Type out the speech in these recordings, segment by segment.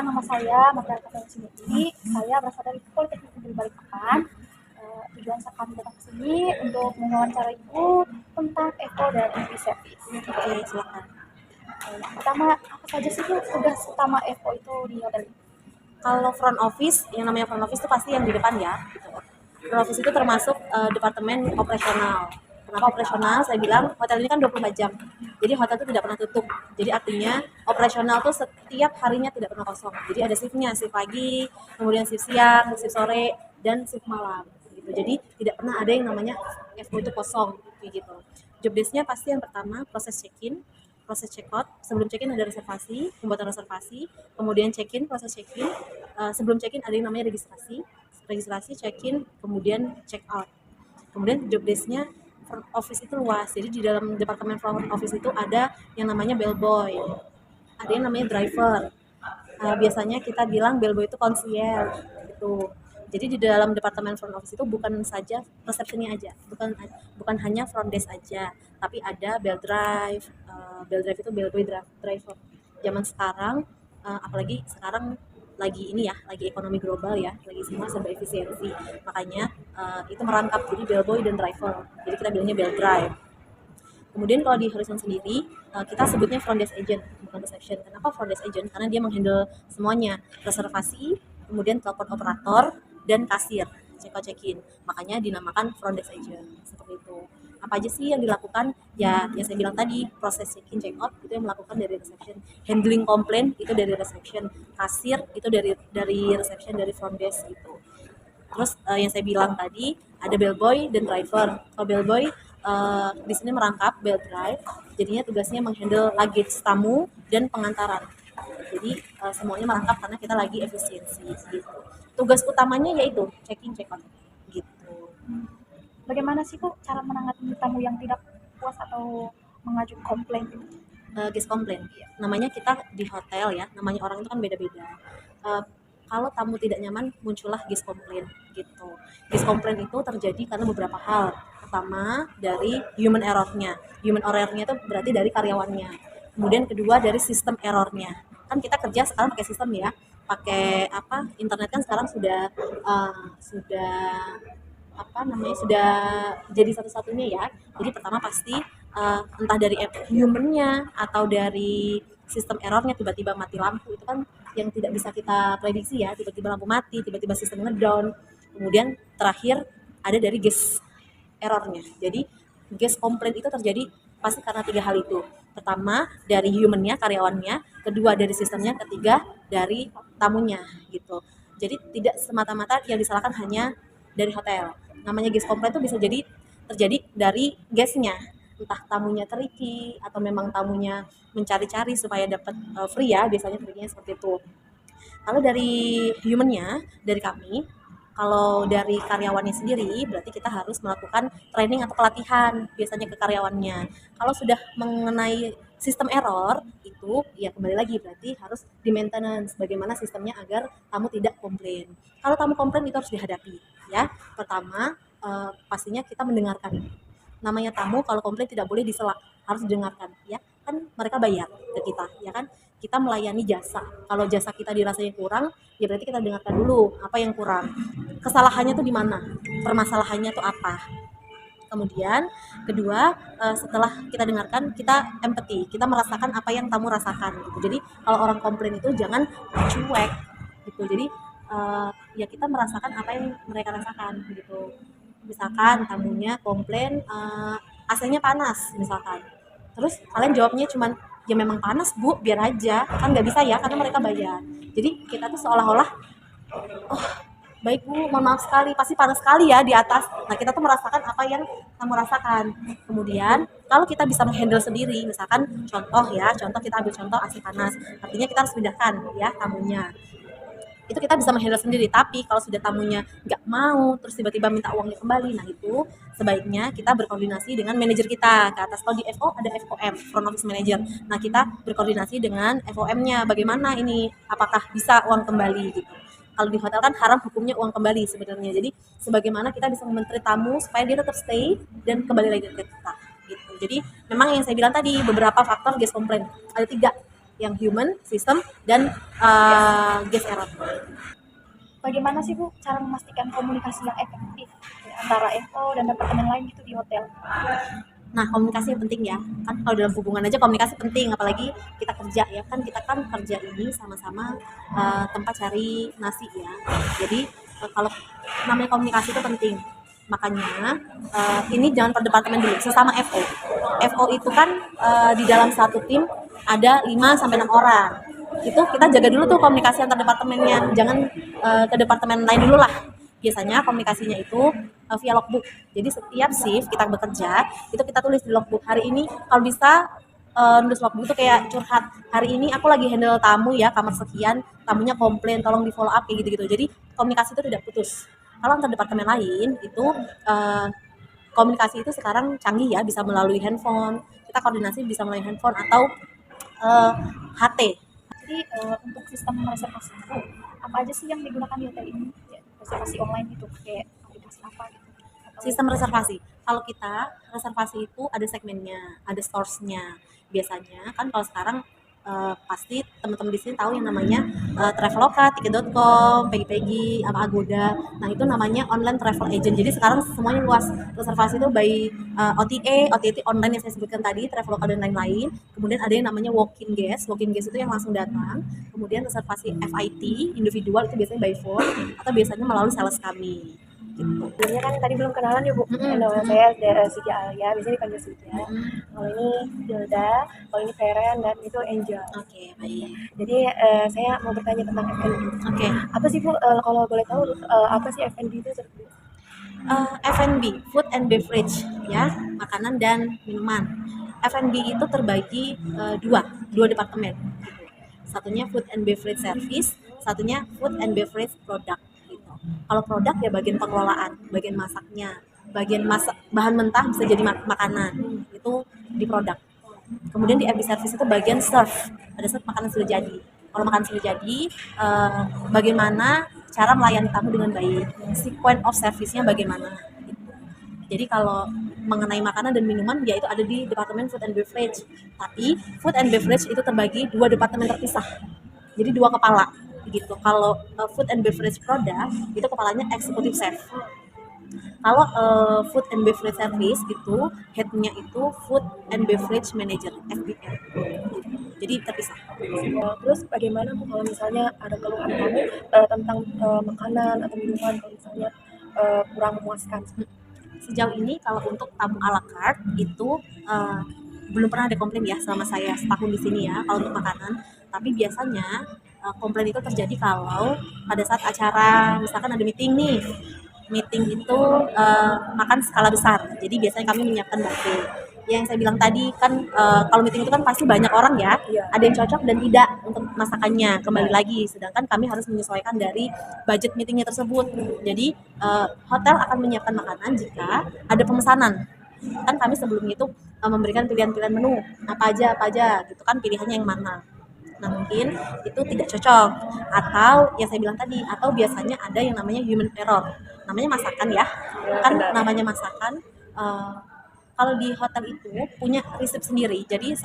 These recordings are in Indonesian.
nama saya Magda Sini. Saya berasal dari Politeknik Negeri Balikpapan. Tujuan kami datang ke sini untuk mewawancara Ibu tentang FO dan EV Service. Oke, silakan. Yang pertama, apa saja sih Bu tugas utama FO itu di hotel ini? Kalau front office, yang namanya front office itu pasti yang di depan ya. Gitu. Front office itu termasuk departemen operasional. Kenapa operasional? Saya bilang hotel ini kan 24 jam. Jadi hotel itu tidak pernah tutup. Jadi artinya operasional tuh setiap harinya tidak pernah kosong. Jadi ada shiftnya, shift pagi, kemudian shift siang, shift sore, dan shift malam. Gitu. Jadi tidak pernah ada yang namanya FO itu kosong. Gitu. Job desk-nya pasti yang pertama proses check-in, proses check-out. Sebelum check-in ada reservasi, pembuatan reservasi, kemudian check-in, proses check-in. Sebelum check-in ada yang namanya registrasi, check-in, kemudian check-out. Kemudian job desk-nya front office itu luas. Jadi di dalam departemen front office itu ada yang namanya bellboy, ada yang namanya driver. Biasanya kita bilang bellboy itu concierge gitu. Jadi di dalam departemen front office itu bukan saja resepsinya aja, bukan hanya front desk aja, tapi ada bell drive. Bell drive itu bellboy driver. Zaman sekarang, apalagi sekarang lagi ini ya, lagi ekonomi global ya, lagi semua serba efisiensi. Makanya itu merangkap jadi bellboy dan driver. Jadi kita bilangnya bell drive. Kemudian kalau di Horizon sendiri, kita sebutnya front desk agent, bukan reception. Kenapa front desk agent? Karena dia menghandle semuanya, reservasi, kemudian telepon operator, dan kasir, check-out check-in. Makanya dinamakan front desk agent, seperti itu. Apa aja sih yang dilakukan? Ya, yang saya bilang tadi, proses check-in, check-out itu yang melakukan dari reception. Handling komplain itu dari reception. Kasir itu dari reception, dari front desk itu. Terus yang saya bilang tadi ada bellboy dan driver. Kalau bellboy di sini merangkap bell drive, jadinya tugasnya menghandle luggage tamu dan pengantaran. Jadi semuanya merangkap karena kita lagi efisiensi. Gitu. Tugas utamanya yaitu check-in, check-out. Gitu. Bagaimana sih Bu cara menanggapi tamu yang tidak puas atau mengajukan komplain? Guest complaint. Namanya kita di hotel ya, namanya orang itu kan beda-beda. Kalau tamu tidak nyaman, muncullah guest complaint gitu. Guest complaint itu terjadi karena beberapa hal. Pertama, dari human error-nya. Human error-nya itu berarti dari karyawannya. Kemudian kedua dari sistem error-nya. Kan kita kerja sekarang pakai sistem ya. Pakai apa? Internet kan sekarang sudah sudah jadi satu-satunya ya. Jadi pertama pasti entah dari human-nya atau dari sistem error-nya, tiba-tiba mati lampu, itu kan yang tidak bisa kita prediksi ya, tiba-tiba lampu mati, tiba-tiba sistem ngedown. Kemudian terakhir ada dari guest error-nya. Jadi guest complaint itu terjadi pasti karena 3 hal itu. Pertama dari human-nya, karyawannya, kedua dari sistemnya, ketiga dari tamunya gitu. Jadi tidak semata-mata yang disalahkan hanya dari hotel. Namanya guest complaint itu bisa jadi terjadi dari guest-nya, entah tamunya tricky atau memang tamunya mencari-cari supaya dapat free ya, biasanya triknya seperti itu. Kalau dari human-nya, dari kami, kalau dari karyawannya sendiri berarti kita harus melakukan training atau pelatihan biasanya ke karyawannya. Kalau sudah mengenai sistem error itu ya kembali lagi berarti harus di maintenance bagaimana sistemnya agar tamu tidak komplain. Kalau tamu komplain itu harus dihadapi ya. Pertama pastinya kita mendengarkan. Namanya tamu kalau komplain tidak boleh disela, harus didengarkan ya. Kan mereka bayar ke kita ya kan. Kita melayani jasa. Kalau jasa kita dirasanya kurang, ya berarti kita dengarkan dulu apa yang kurang. Kesalahannya tuh di mana? Permasalahannya tuh apa? Kemudian kedua, setelah kita dengarkan, kita empati, kita merasakan apa yang tamu rasakan gitu. Jadi kalau orang komplain itu jangan cuek gitu. Jadi ya kita merasakan apa yang mereka rasakan gitu. Misalkan tamunya komplain AC-nya panas misalkan. Terus kalian jawabnya cuman ya memang panas Bu, biar aja. Kan nggak bisa ya karena mereka bayar. Jadi kita tuh seolah-olah oh baik Bu, mohon maaf sekali, pasti panas sekali ya di atas. Nah kita tuh merasakan apa yang kamu rasakan. Kemudian kalau kita bisa menghandle sendiri, misalkan contoh kita ambil contoh AC panas, artinya kita harus pindahkan ya tamunya. Itu kita bisa menghandle sendiri, tapi kalau sudah tamunya nggak mau, terus tiba-tiba minta uangnya kembali, nah itu sebaiknya kita berkoordinasi dengan manajer kita ke atas. Kalau di FO ada FOM, Front Office Manager. Nah kita berkoordinasi dengan FOM-nya, bagaimana ini, apakah bisa uang kembali gitu. Kalau di hotel kan haram hukumnya uang kembali sebenarnya. Jadi sebagaimana kita bisa menteri tamu supaya dia tetap stay dan kembali lagi ke kita gitu. Jadi memang yang saya bilang tadi beberapa faktor guest complaint ada 3. yang human, system, dan guest error. Bagaimana sih Bu cara memastikan komunikasi yang efektif antara FO dan departemen lain gitu di hotel? Nah, komunikasi yang penting ya. Kan kalau dalam hubungan aja komunikasi penting, apalagi kita kerja ya. Kan kita kan kerja ini sama-sama tempat cari nasi ya. Jadi kalau namanya komunikasi itu penting. Makanya ini jangan per departemen dulu, sesama FO. FO itu kan di dalam satu tim ada 5 sampai 6 orang. Itu kita jaga dulu tuh komunikasi antar departemennya. Jangan ke departemen lain dulu lah. Biasanya komunikasinya itu via logbook. Jadi setiap shift kita bekerja, itu kita tulis di logbook. Hari ini kalau bisa nulis logbook itu kayak curhat. Hari ini aku lagi handle tamu ya, kamar sekian, tamunya komplain, tolong di follow up kayak gitu-gitu. Jadi komunikasi itu tidak putus. Kalau antar departemen lain itu komunikasi itu sekarang canggih ya, bisa melalui handphone. Kita koordinasi bisa melalui handphone atau HT. Jadi untuk sistem reservasi itu apa aja sih yang digunakan di hotel ini? Ya, reservasi online gitu, kayak aplikasi apa gitu? Atau Sistem reservasi. Kalau kita reservasi itu ada segmennya, ada source-nya. Biasanya kan kalau sekarang pasti teman-teman di sini tahu yang namanya Traveloka, Tiket.com, Pegi-Pegi, apa Agoda. Nah, itu namanya online travel agent. Jadi sekarang semuanya luas. Reservasi itu by OTA online yang saya sebutkan tadi, Traveloka dan lain-lain. Kemudian ada yang namanya walk-in guest. Walk-in guest itu yang langsung datang. Kemudian reservasi FIT, individual itu biasanya by phone atau biasanya melalui sales kami. Gitu. Sebelumnya kan tadi belum kenalan ya Bu. Nama saya Sija Alia, biasanya dipanggil Sija. Kalau ini Hilda, kalau ini Feren, dan itu Angel. Oke, baik. Jadi saya mau bertanya tentang F&B. Oke. Apa sih Bu, kalau boleh tahu apa sih F&B itu? F&B, food and beverage ya, makanan dan minuman. F&B itu terbagi dua departemen. Satunya food and beverage service, satunya food and beverage product. Gitu. Kalau produk ya bagian pengelolaan, bagian masaknya, bagian masak bahan mentah bisa jadi makanan itu di produk. Kemudian di F&B service itu bagian serve, pada saat makanan sudah jadi. Kalau makanan sudah jadi, bagaimana cara melayani tamu dengan baik, sequence of service-nya bagaimana. Gitu. Jadi kalau mengenai makanan dan minuman, yaitu ada di departemen food and beverage. Tapi food and beverage itu terbagi 2 departemen terpisah. Jadi 2 kepala. Gitu. Kalau food and beverage product itu kepalanya executive chef. Kalau food and beverage service itu headnya itu food and beverage manager FBM. Jadi terpisah. Terus bagaimana Bu kalau misalnya ada keluhan kamu tentang makanan atau minuman kalau misalnya kurang memuaskan? Sejauh ini kalau untuk tamu a la carte itu belum pernah ada komplain ya selama saya setahun di sini ya kalau untuk makanan. Tapi biasanya komplain itu terjadi kalau pada saat acara misalkan ada meeting nih. Meeting itu makan skala besar. Jadi biasanya kami menyiapkan buffet. Yang saya bilang tadi kan kalau meeting itu kan pasti banyak orang ya. Iya. Ada yang cocok dan tidak untuk masakannya. Kembali lagi, sedangkan kami harus menyesuaikan dari budget meetingnya tersebut. Jadi hotel akan menyiapkan makanan jika ada pemesanan. Kan kami sebelumnya itu memberikan pilihan-pilihan menu apa aja gitu kan, pilihannya yang mana. Nah, mungkin itu tidak cocok atau yang saya bilang tadi, atau biasanya ada yang namanya human error. Namanya masakan ya. Kan namanya masakan kalau di hotel itu punya resep sendiri. Jadi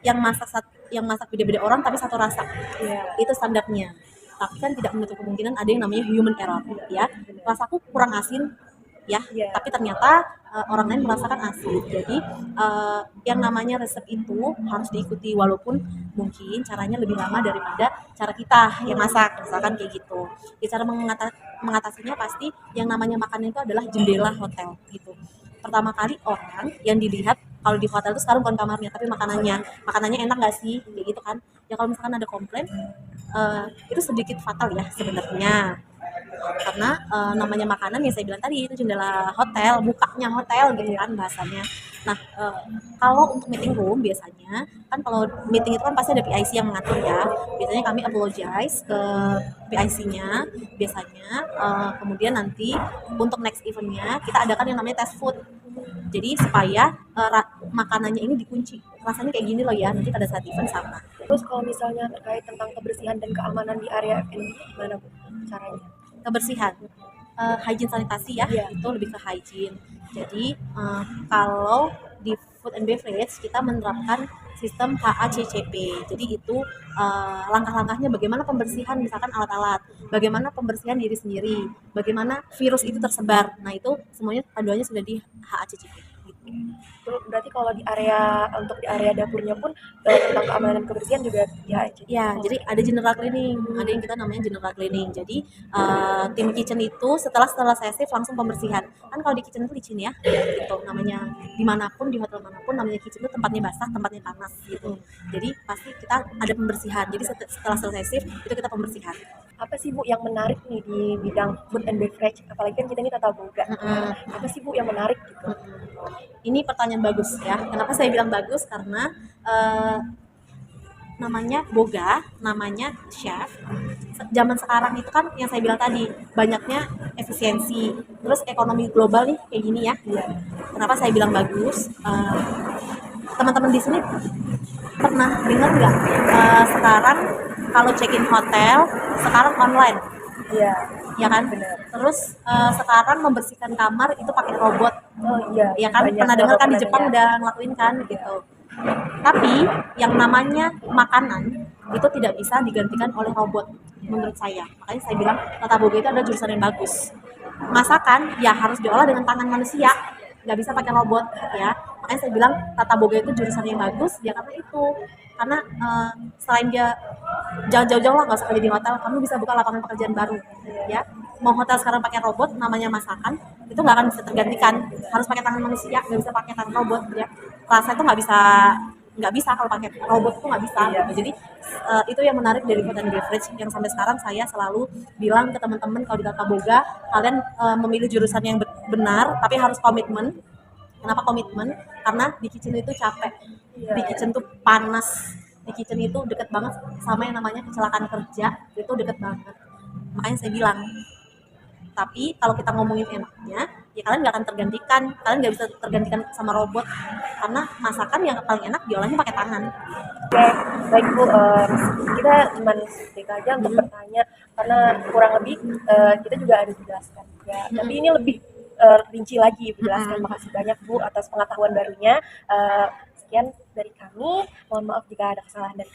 yang masak beda-beda orang tapi satu rasa. Iya. Itu standarnya. Tapi kan tidak menutup kemungkinan ada yang namanya human error ya. Rasaku kurang asin ya, Iya. tapi ternyata orang lain merasakan asin. Jadi yang namanya resep itu harus diikuti walaupun mungkin caranya lebih lama daripada cara kita yang masak, misalkan kayak gitu. Ya, cara mengatasinya pasti yang namanya makanan itu adalah jendela hotel gitu. Pertama kali orang yang dilihat kalau di hotel itu sekarang bukan kamarnya tapi makanannya enak nggak sih kayak gitu kan. Ya kalau misalkan ada komplain itu sedikit fatal ya sebenarnya. Karena namanya makanan yang saya bilang tadi itu jendela hotel, bukanya hotel gitu kan bahasanya. Nah, kalau untuk meeting room biasanya kan kalau meeting itu kan pasti ada PIC yang mengatur ya. Biasanya kami apologize ke PIC-nya biasanya. Kemudian nanti untuk next event-nya kita adakan yang namanya test food. Jadi supaya makanannya ini dikunci. Rasanya kayak gini loh ya, nanti pada saat event sama. Terus kalau misalnya terkait tentang kebersihan dan keamanan di area F&B gimana Bu caranya? Kebersihan, hygiene sanitasi ya, Iya. itu lebih ke hygiene. Jadi kalau di food and beverage kita menerapkan sistem HACCP. Jadi itu langkah-langkahnya bagaimana pembersihan misalkan alat-alat, bagaimana pembersihan diri sendiri, bagaimana virus itu tersebar. Nah, itu semuanya panduannya sudah di HACCP gitu. Berarti kalau di area untuk di area dapurnya pun tentang keamanan dan kebersihan juga ya. Ya, jadi ada general cleaning, ada yang kita namanya general cleaning. Jadi tim kitchen itu setelah sesif langsung pembersihan. Kan kalau di kitchen itu licin ya, gitu namanya. Dimanapun di hotel manapun namanya kitchen itu tempatnya basah, tempatnya panas gitu. Jadi pasti kita ada pembersihan. Jadi setelah sesif itu kita pembersihan. Apa sih Bu yang menarik nih di bidang food and beverage? Apalagi kan kita ini tata boga. Apa sih Bu yang menarik gitu? Ini pertanyaan bagus ya. Kenapa saya bilang bagus? Karena namanya boga, namanya chef. Zaman sekarang itu kan yang saya bilang tadi, banyaknya efisiensi. Terus ekonomi global nih kayak gini ya. Kenapa saya bilang bagus? Teman-teman di sini pernah dengar nggak sekarang kalau check-in hotel sekarang online? Iya. Ya kan? Benar. Terus sekarang membersihkan kamar itu pakai robot. Oh iya. Ya kan? Banyak Pernah dengar kan di pernah Jepang dengar. udah ngelakuin kan gitu. Tapi yang namanya makanan itu tidak bisa digantikan oleh robot menurut saya. Makanya saya bilang tata boga itu adalah jurusan yang bagus. Masakan ya harus diolah dengan tangan manusia, nggak bisa pakai robot ya. Makanya saya bilang tata boga itu jurusan yang bagus ya karena itu. Karena selain dia jangan jauh-jauh lah, nggak usah kerja di hotel, kamu bisa buka lapangan pekerjaan baru ya. Mau hotel sekarang pakai robot namanya masakan itu nggak akan bisa tergantikan, harus pakai tangan manusia, nggak bisa pakai tangan robot ya. Rasa itu nggak bisa kalau pakai robot itu nggak bisa gitu. Jadi itu yang menarik dari food and beverage yang sampai sekarang saya selalu bilang ke teman-teman kalau di tata boga kalian memilih jurusan yang benar tapi harus komitmen. Kenapa komitmen? Karena di kitchen itu capek, di kitchen tuh panas, di kitchen itu deket banget sama yang namanya kecelakaan kerja, itu deket banget. Makanya saya bilang, tapi kalau kita ngomongin enaknya, ya kalian nggak akan tergantikan, kalian nggak bisa tergantikan sama robot, karena masakan yang paling enak diolahnya pakai tangan. Oke, baik Bu, kita cuma sedikit aja untuk bertanya karena kurang lebih kita juga ada dijelaskan ya. Tapi ini lebih rinci lagi dijelaskan. Makasih banyak Bu atas pengetahuan barunya. Sekian dari kami. Mohon maaf jika ada kesalahan dari